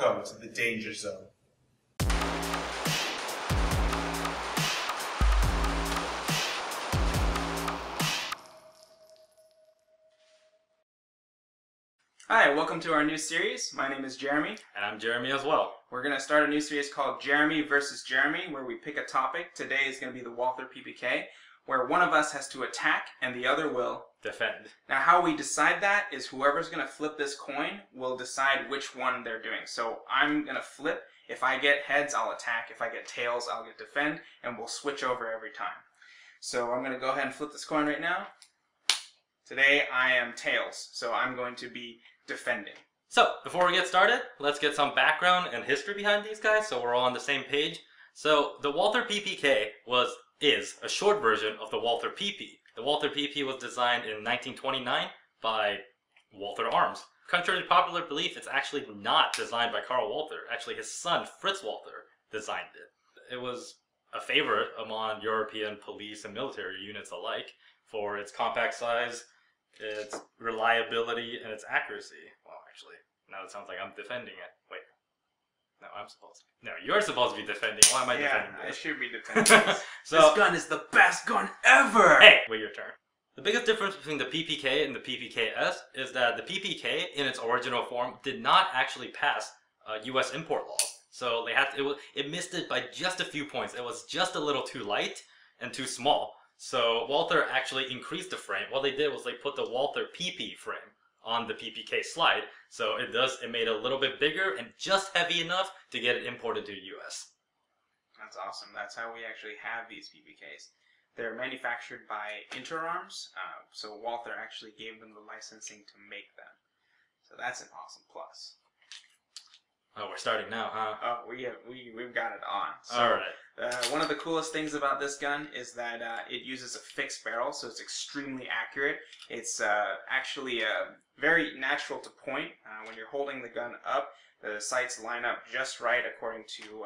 Welcome to the Danger Zone. Hi, welcome to our new series. My name is Jeremy. And I'm Jeremy as well. We're going to start a new series called Jeremy versus Jeremy, where we pick a topic. Today is going to be the Walther PPK, where one of us has to attack and the other will defend. Now, how we decide that is whoever's going to flip this coin will decide which one they're doing. So I'm going to flip. If I get heads, I'll attack. If I get tails, I'll get defend, and we'll switch over every time. So I'm going to go ahead and flip this coin right now. Today I am tails, so I'm going to be defending. So, before we get started, let's get some background and history behind these guys so we're all on the same page. So, the Walther PPK is a short version of the Walther PP. The Walther PP was designed in 1929 by Walther Arms. Contrary to popular belief, it's actually not designed by Karl Walther. Actually, his son, Fritz Walther, designed it. It was a favorite among European police and military units alike for its compact size, its reliability, and its accuracy. Well, actually, now it sounds like I'm defending it. Wait. No, I'm supposed to. No, you're supposed to be defending. Why am I defending this? Yeah, I should be defending this. So, this gun is the best gun ever! Hey, wait your turn. The biggest difference between the PPK and the PPKS is that the PPK, in its original form, did not actually pass U.S. import laws. So they had to, it missed it by just a few points. It was just a little too light and too small. So Walther actually increased the frame. What they did was they put the Walther PP frame on the PPK slide. So it made it a little bit bigger and just heavy enough to get it imported to the US. That's awesome. That's how we actually have these PPKs. They're manufactured by Interarms, so Walther actually gave them the licensing to make them. So that's an awesome plus. Oh, we're starting now, huh? Oh, we've got it on. So, all right. One of the coolest things about this gun is that it uses a fixed barrel, so it's extremely accurate. It's actually very natural to point. When you're holding the gun up, the sights line up just right according to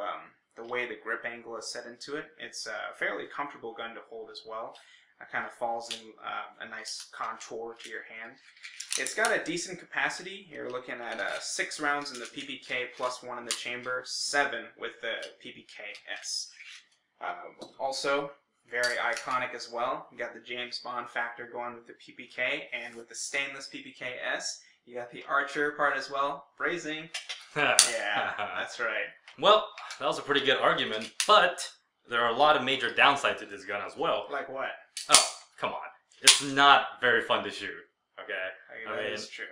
the way the grip angle is set into it. It's a fairly comfortable gun to hold as well. It kind of falls in a nice contour to your hand. It's got a decent capacity. You're looking at 6 rounds in the PPK plus 1 in the chamber, 7 with the PPKS. Also, very iconic as well. You got the James Bond factor going with the PPK, and with the stainless PPKS, you got the Archer part as well. Phrasing. Yeah, that's right. Well, that was a pretty good argument, but there are a lot of major downsides to this gun as well. Like what? Oh, come on. It's not very fun to shoot, okay? That is true.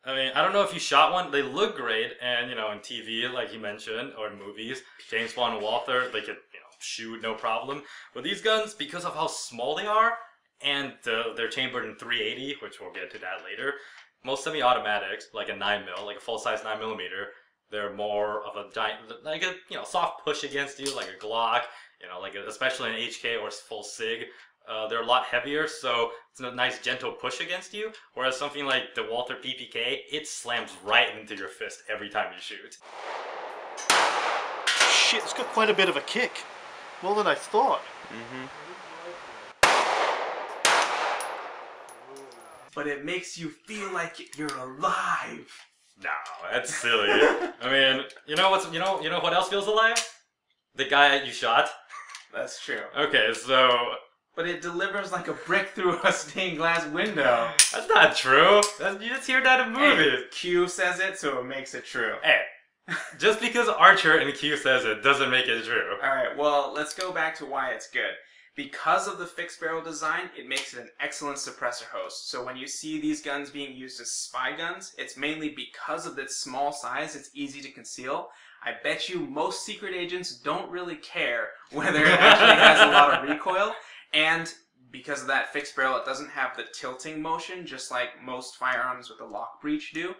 I mean, I don't know if you shot one. They look great, and, in TV, like you mentioned, or in movies, James Bond and Walther, they could, shoot no problem. But these guns, because of how small they are, and they're chambered in 380, which we'll get to that later, most semi-automatics, like a 9mm, like a full-size 9mm, they're more of a giant, like a soft push against you, like a Glock, especially an HK or full SIG. They're a lot heavier, so it's a nice gentle push against you. Whereas something like the Walther PPK, it slams right into your fist every time you shoot. Shit, it's got quite a bit of a kick. More than I thought. But it makes you feel like you're alive. No, that's silly. I mean, you know what else feels alive? The guy you shot. That's true. Okay, so. But it delivers like a brick through a stained glass window. That's not true. You just hear that in movies. Hey, Q says it, so it makes it true. Hey, just because Archer and Q says it doesn't make it true. Alright, well, let's go back to why it's good. Because of the fixed barrel design, it makes it an excellent suppressor host. So when you see these guns being used as spy guns, it's mainly because of its small size, it's easy to conceal. I bet you most secret agents don't really care whether it actually has a lot of recoil. And because of that fixed barrel, it doesn't have the tilting motion, just like most firearms with a lock breech do.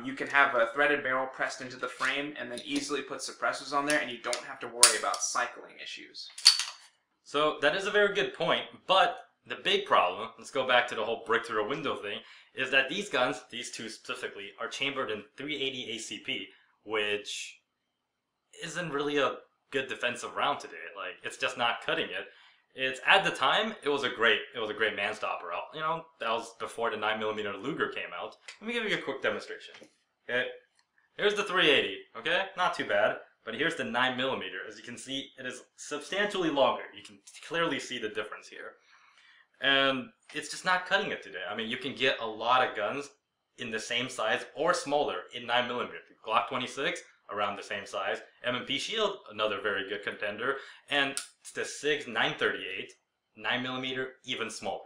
You can have a threaded barrel pressed into the frame and then easily put suppressors on there, and you don't have to worry about cycling issues. So that is a very good point, but the big problem, let's go back to the whole brick through a window thing, is that these guns, these two specifically, are chambered in 380 ACP, which isn't really a good defensive round today. Like, it's just not cutting it. It's, at the time, it was a great man stopper. That was before the 9mm Luger came out. Let me give you a quick demonstration. Okay? Here's the 380, okay? Not too bad. But here's the 9mm. As you can see, it is substantially longer. You can clearly see the difference here. And it's just not cutting it today. I mean, you can get a lot of guns in the same size or smaller in 9mm. Glock 26, around the same size. M&P Shield, another very good contender. And the SIG's 938, 9mm, even smaller.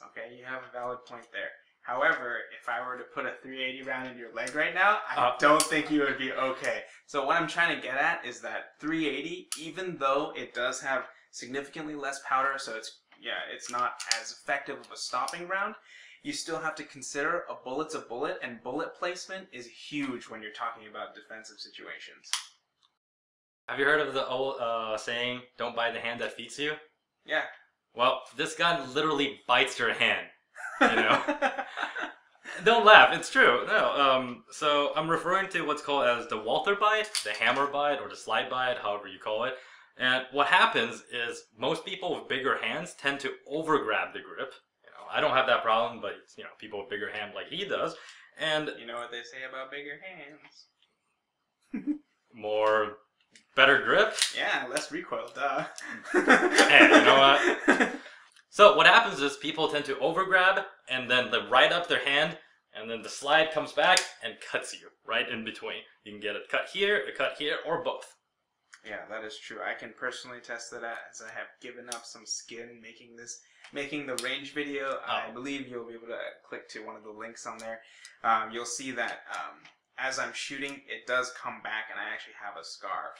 Okay, you have a valid point there. However, if I were to put a 380 round in your leg right now, I don't think you would be okay. So what I'm trying to get at is that 380, even though it does have significantly less powder, so it's not as effective of a stopping round, you still have to consider a bullet's a bullet, and bullet placement is huge when you're talking about defensive situations. Have you heard of the old saying, don't buy the hand that feeds you? Yeah. Well, this gun literally bites your hand. You know, don't laugh. It's true. No. So I'm referring to what's called as the Walther bite, the hammer bite, or the slide bite, however you call it. And what happens is most people with bigger hands tend to overgrab the grip. You know, I don't have that problem, but you know, people with bigger hands like he does. And you know what they say about bigger hands? Better grip. Yeah, less recoil. Duh. Hey, you know what? So what happens is people tend to overgrab and then they right up their hand and then the slide comes back and cuts you right in between. You can get a cut here, or both. Yeah, that is true. I can personally test that as I have given up some skin making the range video. I believe you'll be able to click to one of the links on there. You'll see that as I'm shooting, it does come back and I actually have a scar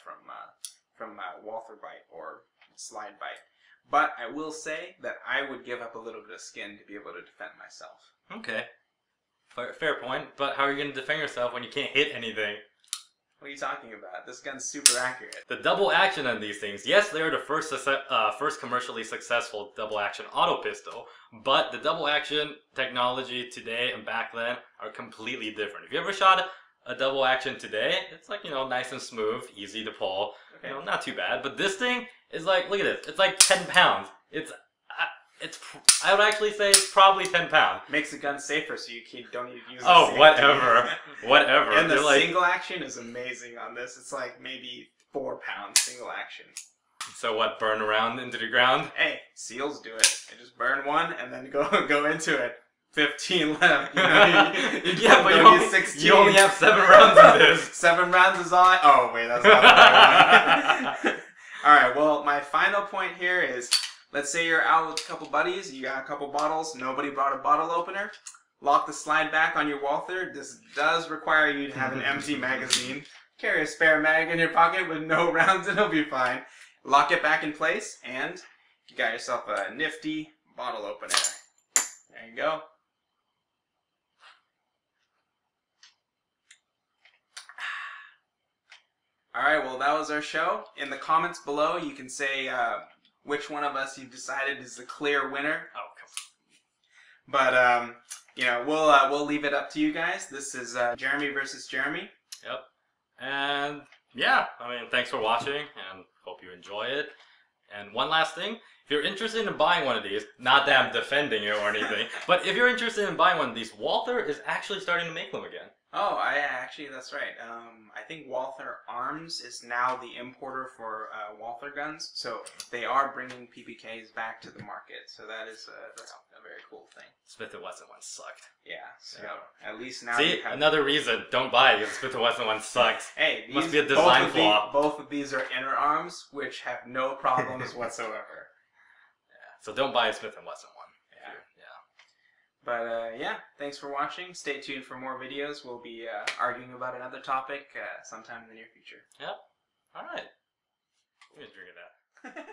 from Walther bite or slide bite. But I will say that I would give up a little bit of skin to be able to defend myself. Okay. Fair point. But how are you going to defend yourself when you can't hit anything? What are you talking about? This gun's super accurate. The double action on these things, yes, they are the first commercially successful double action auto pistol, but the double action technology today and back then are completely different. If you ever shot a double action today, it's like, you know, nice and smooth, easy to pull, okay. You know, not too bad. But this thing is like, look at this, it's like 10 pounds. I would actually say it's probably 10 pounds. Makes the gun safer so you don't need to use the Oh, whatever. Whatever. And the single action is amazing on this. It's like maybe 4 pounds single action. So what, burn around into the ground? Hey, SEALs do it. They just burn one and then go into it. 15 left. You know, yeah, but you only have 7 rounds in this. 7 rounds is all oh, wait, that's not the right one. Alright, well, my final point here is, let's say you're out with a couple buddies, you got a couple bottles, nobody brought a bottle opener. Lock the slide back on your Walther. This does require you to have an empty magazine. Carry a spare mag in your pocket with no rounds and it'll be fine. Lock it back in place and you got yourself a nifty bottle opener. There you go. Alright, well that was our show. In the comments below you can say which one of us you've decided is the clear winner. Oh, come on. But you know, we'll leave it up to you guys. This is Jeremy versus Jeremy. Yep. And yeah, I mean, thanks for watching and hope you enjoy it. And one last thing, if you're interested in buying one of these, not that I'm defending you or anything, but if you're interested in buying one of these, Walther is actually starting to make them again. Oh, actually, that's right. I think Walther Arms is now the importer for Walther guns, so they are bringing PPKs back to the market. So that's a very cool thing. Smith & Wesson one sucked. Yeah, so at least now see, another reason, don't buy it, Smith & Wesson one sucks. Hey, these, must be a design flaw. Both of these are inner arms, which have no problems whatsoever. Yeah, so don't buy a Smith & Wesson one. But yeah, thanks for watching. Stay tuned for more videos. We'll be arguing about another topic sometime in the near future. Yep. All right. I'm gonna drink that.